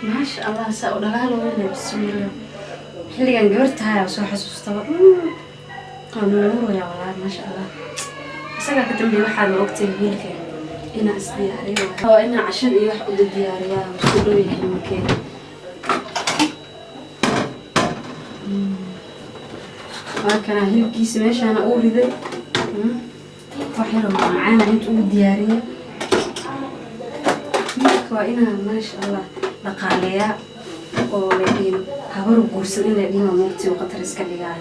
ما شاء الله سأقول لها ولا بسم الله حلي كان جبرتها وسو حسستها قانون يا والله ما شاء الله isaga ka dambeeyay waxa la ogtay wiilka ina isdiyaariyo oo ina cashad iyo wax u diyaariyaa isku dhow yahay markeen markana hilibkiisa meeshana uu riday wax yar oo macaan inta uu diyaariyay waa ina ma sha Allah dhaqaaleeya oo leeyin habar guursan in la dhimo waqti oo qatar iska dhigaa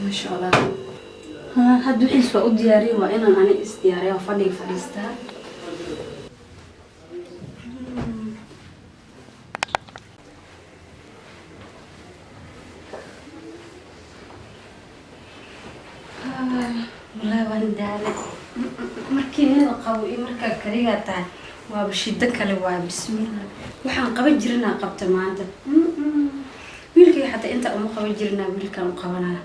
ما شاء الله هاد وحيس فأو دياري وأنا دياري وفني فريستا والله وانا دالة مركين قوي مركا كريغاتا وبشدة كلوا بسم الله وحن قبل جرنا قبت معنا ويلكي حتى انت ام قبل جرنا ويلكا مقبنا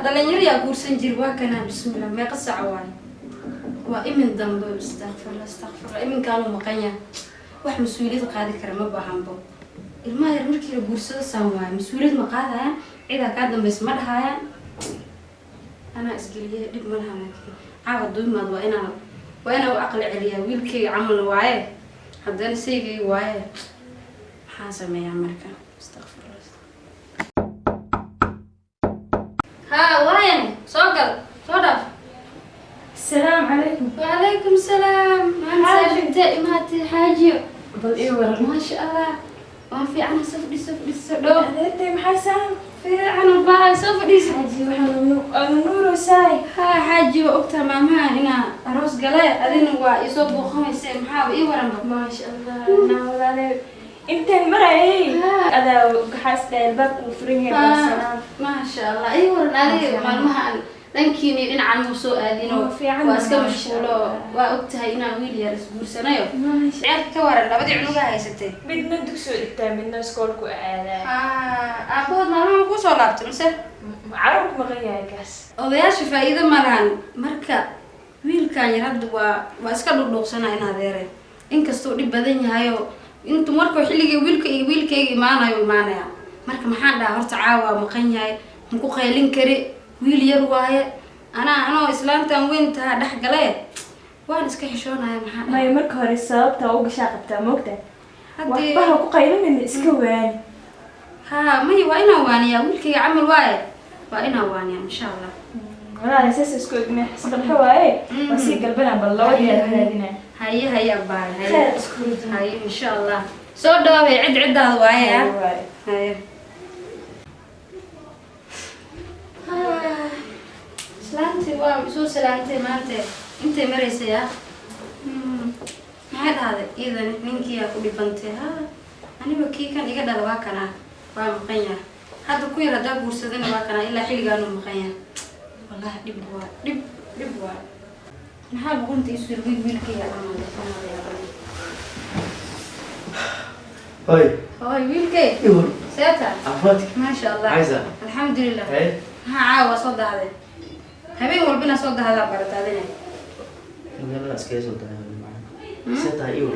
dhalinyaro yaa guursan jir waa kana bismillah ma qasac waay waa imin dambe astaghfirullah imin kaanu maqanya wax mas'uuliyad qaadi kara ma baahanbo ilmaha yar markii la guursado saan waay mas'uuliyad ma qaadayaan cida ka dambeys ma dhahayaan ana isgaliye dib ma laha laakiin caawa duumaad waa inaan u aqal celiya wiilkayga camal waaye haddana seygay waaye maxaa sameeyaa marka astaghfirullah وين صقر صدف السلام عليكم. وعليكم السلام. ما حاجة بل إيه ما شاء الله ما في عنا سفدي لو أنت محسن في عنا بقى سفدي حاجي وحنا النور وساي حاجي وقتها ماما هنا أروس قلاء أذن ويصبوا 5 ساعات محاوي إيه ورا ما شاء الله نعم عليك انت المرأة ايه هذا حاسة الباب وفريني بالسلام ما شاء الله اي ورنا لي مالمها دنكيني دينعان مو سو ادينو waa iska mashquulo waa ogtahay inaan wiil yar isguursanayo ciyaarka ka waran labadii cunuga haysatay midna dugsi dhigtaa midna iskoolku aadaa aabood maalmaha ku soo laabtay mise carruurku maqan yahay kaas odayaasha faa'iido ma lahan marka wiilkan yar hadda waa iska dhudhuuqsanaa in adeeray inkastoo dhib badan yahay intu markuu xilliga wiilkayga imaanayo marka maxaan dhahaa horta caawa maqan yahay ma ku qaylin kari wiil yar waaye anoo islaantan weyn taha dhex galay waan iska xishoonayaa maxaan may marka hore sababta uga shaqabtaa moogta waxba ku qaylinayna iska waani may waa inaan waaniyaa wiilkayga camal waaye waa inaan waaniyaa insha Allah walaal asaas isku egna sababta waaye wasi galbana bal labadii raadina هيا باي هيا إن شاء الله صدق عد هذا وايا هيا سلامتي شو سلامتي مالتي أنت مريسة يا هذا إذا منك يا كل بنتي أنا بكي كان يقدر الواقنا ومقيا هذا كوي ردا بورسدنا واقنا إلا حلقة مقيا والله دبوا maxaa buqunta isir wiilkayga camal هاي wiilkay seeta عفواتك ما شاء الله عايزة الحمد لله عاوة صد هذا habeen walbina soo dahada barataadina magaalada iska soo dahada seeta iyo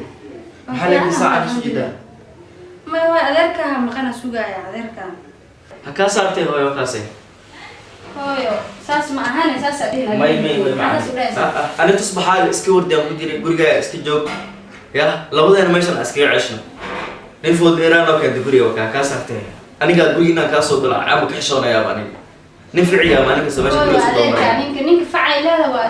maxaa la saaca sujida ma waa adeerka maqana sugaya adeerka ha ka saartay hooyo kaasay hooyo saas ma ahaan saas adina may ana tusbaxaa iska wardaa ku diray guriga iska joog ya labadeena meeshan iska ceeshno nin foodeeraan oo ka guriga ka saartay aniga guriga ka soo galay ama ka xishoonaya bani nin ficiya ma aniga sameeyo guriga soo galay ninka facaylaada waa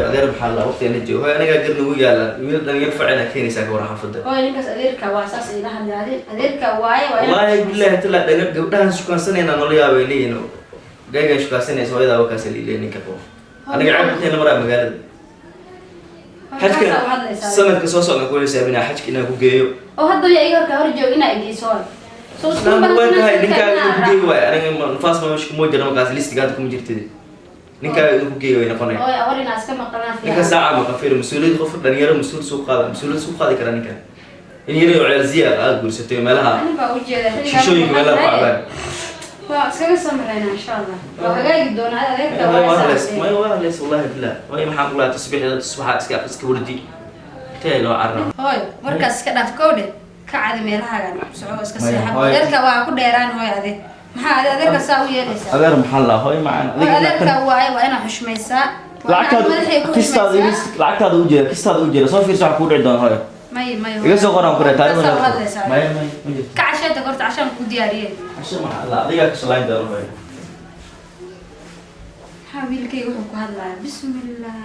adeer maxalla waqtiina joogo hooyo aniga garna ugu yaala wiil dhalinyar facayna keenaysa ka war xafada hooyo ninkaas adeerka waa saas ila hadlaade adeerka waaye wallahi billahi tala dhanab gabdhahan shukaansanayna nolol yaabay leeyino gayga shukaansanaysa hooyada wakaas leeyeen ka qabo aniga cabteena maraa magaalada حجك سمك كسوس أنا كل شيء بنا حجك إنه كوجيو. أو هذا يا إيجار كهر جو إنه إجيسون. لا ما وين هاي نكا كوجيو أنا نفاس ما مش كموج أنا مقاس ليست قاعد كم جرتدي. نكا كوجيو هنا قناة. أو أول ناس كم قناة فيها. نكا ساعة ما كفير مسؤولية خفر دنيا مسؤول سوق هذا مسؤول سوق هذا كذا نكا. إني يريو على زيادة أقول ستة مالها. أنا بقول جد. شو يقول مالها بعدين. هو واسكا سمعنا ان شاء الله وهاجي دون هذا هيك ما يوالس والله بالله وهي maxaa kula tusbaxa iska wardi teelo arno hooy markaas iska dhaaf kowde ka cadi meelaha socod iska seexan adeerka waa ku dheeraan hooy adeer maxaa adeerka saa u yeelaysaa adeer maxaa la hooy macaan adeerka waa ina xushmaysaa lacagtaada u jeeda soo fiirso waxa ku dhici doona hooy may iga soo qoran kure taariikhda may ka cashada korta cashan ku diyaariyay casho maxaa la adiga ka shalayn doona hooy حبيبي wuxuu ku hadlayaa bismillah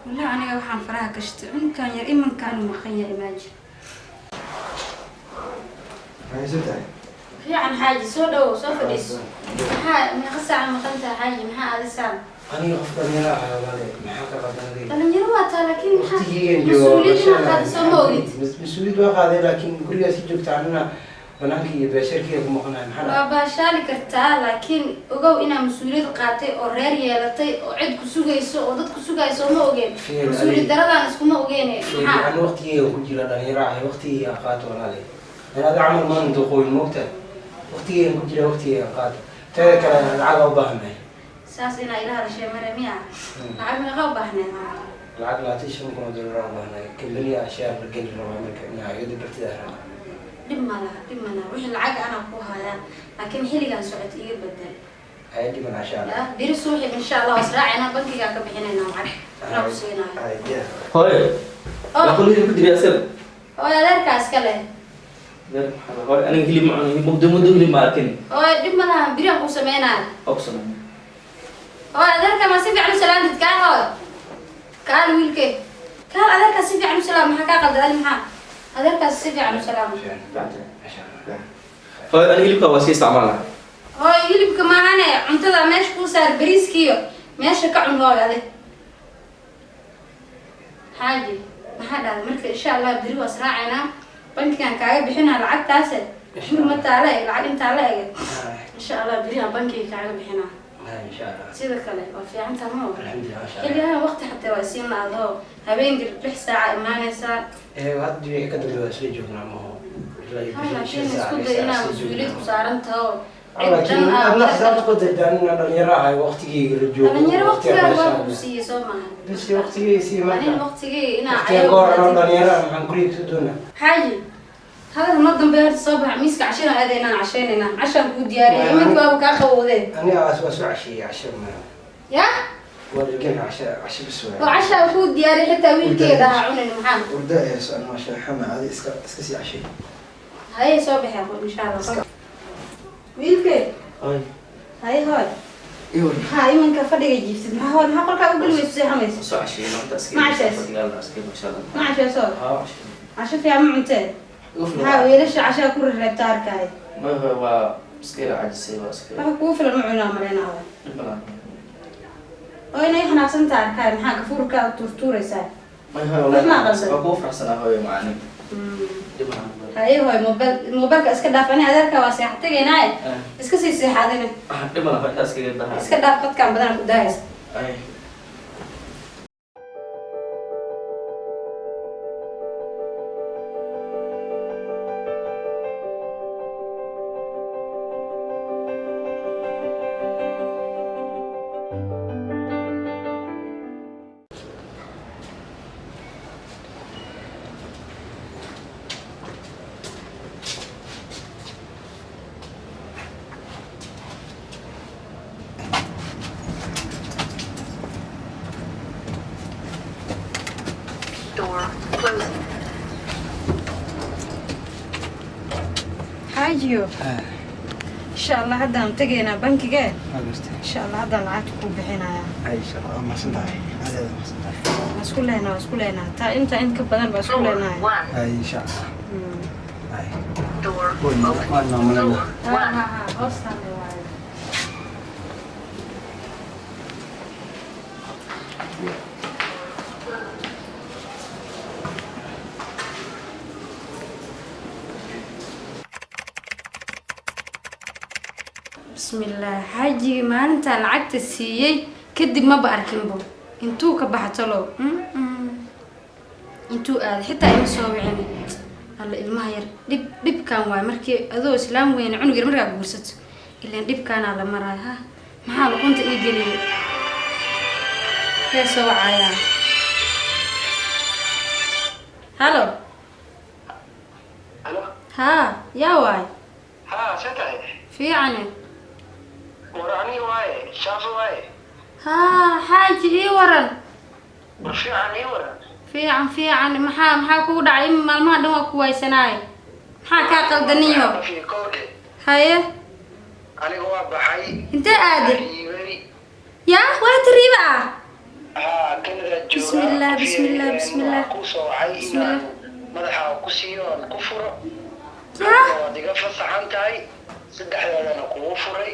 wallahi aniga waxaan faraha ka shtay inkan yar imankan ma khanya imaaji fiican xaaji soo dhaw soo fadhiiso ma qasaac ma qanta xaaji maxaa aad isaan aniga qofka yara walaale maxaa ka qadanay dhalinyaro waa taa laakiin mas'uuliyadna qaad soo moogid mas'uuliyad waa qaaday laakiin guriga si joogta anna banaanka iyo beesharkiga ku maqnaa maxaa waa baashaali kartaa laakiin ogow inaa mas'uuliyad qaatay oo reer yeelatay oo cid ku sugayso oo dad ku sugayso ma ogeen mas'uuliyad daradaan iskuma ogeen maxaa aan waqtigeega ku jira dhalinyaro ah waqtigeega qaato walaale anada camal maan duqooyin moogta waqtigeega ku jira waqtigeega qaato tada kale lacag u baahnay saas inaa ilaha la sheemare miya lacag meeqa u baahneen lacag $25,000 u baahnay kambaniya ashyaar la geli rabaa marka inaa iga dibirtida rabaa dhimala wixii lacag ana ku hayaa laakiin xilligan socod iga bedel ay dhiman insha Allah biri suuxi insha Allah wasraacina bankiga ka bixinayna lacag raw siinaa hooy la kulli ku diri asal oo adeerkaas kale hooy aniga hilib ma cunay muddo hilib ma arkin oo dhimala biri aan ku sameynaa oqsan oo adeerka ma si fiican salaamtid ka hooy kaal wiilke kaal adeerka si fiican salaam maxaa ka qaldan maxaa adeerkaas si fiican salaam hooy aniga hilibka waa iska isticmaalna hooy hilibka maahane cuntada meesha ku saar bariiskiyo meesha ka cun hooy adeer xaaji maxaa dhacday marka insha Allah biri waa israacayna bankigan kaaga bixinaa lacagtaas shur ma taale lacag inta la eeg insha Allah biri aan bankiga kaaga bixinaa insha Allah sida kale waa fiican tahay alxamdulillah xilligan waqti xataa waa siin laado habeenkii 6 saac imaanaysa hadda way ka dambeeyay isla joognaa ma ho laakiin isku day inaa mas'uuliyad ku saaran taho laakiin alla xisaabta ku dadaan dhalinyaro ah waqtigeega la joogo dhalinyaro waqtiga waa ku siiyay soo maaha bisi waqtigeega si ma in waqtigeega inaa ayuu dhalinyaro maxaan guriga ku doonaa xaaji هذا المنظم بيرد صباح ميسك عشان هذا أنا عشاننا عشان كودياري من بابك أخوذه أنا أسوأ عشية عشان ما يا ورجعنا عشان بسوي وعشان كودياري حتى ويل كذا عون المحام وردا يا سؤال ما شاء حما هذه اسكسي عشية هاي صباح يا أخوي إن شاء الله ويل كذا هاي ايوه هاي من كفر يجيب ما هو ما قلت أقول له يسوي حميس soo cashay inta askari ما عشان ma sha Allah ما عشان صار ها عشان في عم عمتين هاي ليش عشان كل الربطار كاي ما هو مسكين عاجز هو مسكين ما هو في المعنا مرينا هذا وين إحنا سنتار كاي محاك فوركا وتورتوري ساي ما هو والله أبوه فرحنا هو معنا هاي هو الموبايل اسكدا فاني هذاك واسع حتى جيناي اسكسي سي حادنا دبنا فايتاس كده اسكدا قد كان بدنا كدايس اي حاجيو ان شاء الله هذا نتقينا بنكي ان شاء الله هذا العاتق بحنا اي شاء الله ما صدق هذا ما صدق مسكول هنا تا انت بدل مسكول هنا اي ان شاء الله اي Door ما نعمل ها اصلا بسم الله حاجي ما انت العقد السيي كدب ما باركين بو انتو كبحتلو انتو حتى اي مسوبعين هلا المهير دب كان واي markii adoo islaam weyn cunuga markaa guursato ilaan dhibkaanaa la maraayo ha maxaa luqunta ii geliyay kee soo wacayaa halo Halo? haa yaa waay Haa, sentay. fiicane Warani waaye, shaaf waaye. haa xaaji ii waran War fiican ii waran. fiican maxaa kugu dhacay maalmaha dhan waa ku waysanaay maxaa kaa qaldaniyo Fi koode. haye Aniga waa baxay. intee aaday Iibay. yaa waa tariiba ah Haa, Canada jooga. Bismillah, bismillah, bismillah. Ku soo wacay Bismillah. inaan madaxa ku siiyo aan ku furo. yaa Waa diga fasaxan tahay. Saddexdoodana kugu furay.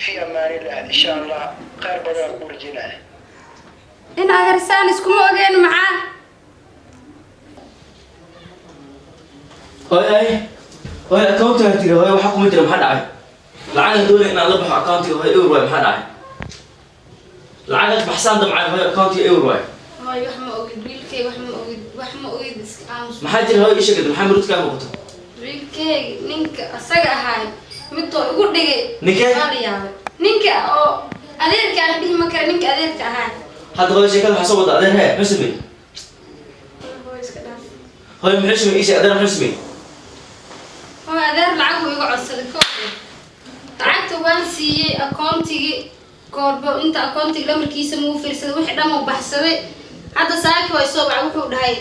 Fi amaanillah insha Allah qaar badan ku rajinaa. in agarsaan iskuma ogeen maxaa هاي أكاونت هتيجي هاي وحكم أنت لما حد عاي لعنا دول إن الله بحق أكاونتي هاي إيور واي محد عاي لعنا بحسان دم عاي هاي أكاونتي إيور واي هاي wax ma ogid wiilkay wax ma ogid iska ما حد جري هاي إيش قد محمد رد كام وقته wiilkay ninka asaga ahaay midoo igu dhigay Ninkee? ninka oo adeerka aan dhihi ma kara ninka adeerka ahaay هذا هاي شكله حسب وضع ده هاي حسبي هاي محسبي إيش أدرى حسبي هو adeer lacag uu iga codsaday kooxda lacagta waan siiyay akoontigii koorbo inta akoontiga lamarkiisa muu fiirsaday wixii dhan uu baxsaday hadda saaki way soo bacay wuxuu dhahay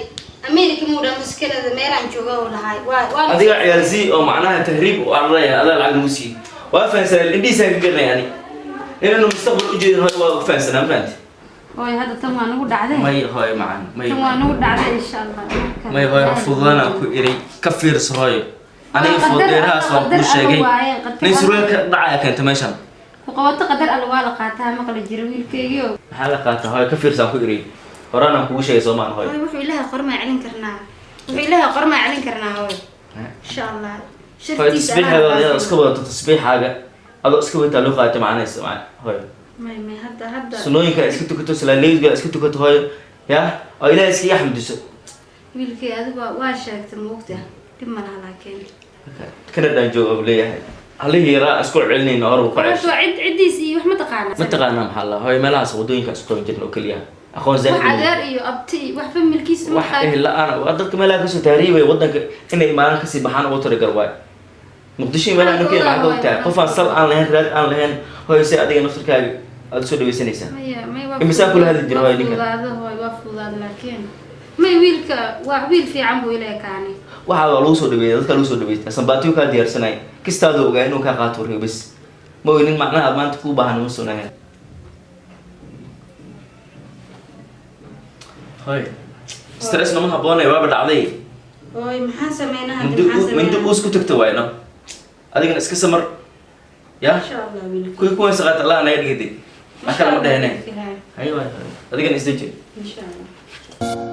America muu dhan maskalada meelaan jooga uu dhahay waa هذيك عيال زي أو معناها تهريب وعلى هذا العقل موسي وافنس اللي ساكن يعني لأنه مستقبل يجي هاي وافنس أنا فهمت هاي هذا تم أنا دعده ما هاي معنا ما تم أنا دعده إن شاء الله ما هاي حفظنا كإيري كفير صهاي أنا يفضلها أصلا كل شيء نسروي ضعها كانت ماشان وقوات قدر الوالد قاتها ما قال الجرويل كيو حلقات هاي كفير سام كإيري ورانا كل شيء زمان هاي هاي وحي لها قرمة يعلن كرناها وحي لها قرمة يعلن كرناها هاي إن شاء الله هاي تسبيح هذا اسكبه تسبيح حاجة هذا اسكبه تلوخة معنا يسمع هاي ما هذا سنوين كان اسكتو كتو سلاليز قال اسكتو كتو هاي يا أو إلى اسكي أحمد يسوع wiilkay adiga waa sheegtay moogta dib ma laha laakiin كندا جو قبليه هل هي رأى أسكوع علني نهار وقعش waxaa cidiis iyo wax ma taqaana ما تقانا محلا هاي ملاها ودوين كأسكوع جنو كليا أخوان زين wax adeer iyo abti wax familkiisa ma واحد إيه لا أنا وأدرك ملاها كسو تهريبة ودنك إن إيمانك كسي بحان وطر قرواي مقدشين ملاها إنه كده معك وقتها قفا صل أنا لهن راد أنا لهن هاي سي أديك نفسك هاي أدسو دوي سنيسا إمسا كل هذه الجرواي ديك waa fudaad laakiin may wiilka waa wiil fiican buu ilaa kaani waxa lagu soo dhaweeyay dadka lagu soo dhaweeyay sanbaatiyo ka diyaarsanay kistaada ogaa inuu ka qaato reebis ma weynin macnaha maanta ku baahan ma sunahay hay stress nama haboonay waa dhacday ooy maxaan sameynaa mindu isku tagto wayno adigana iska samar ya insha Allah wiilka kuwa saqat Allah anay dhigay akala ma dhahnay hay adigana isdeji insha Allah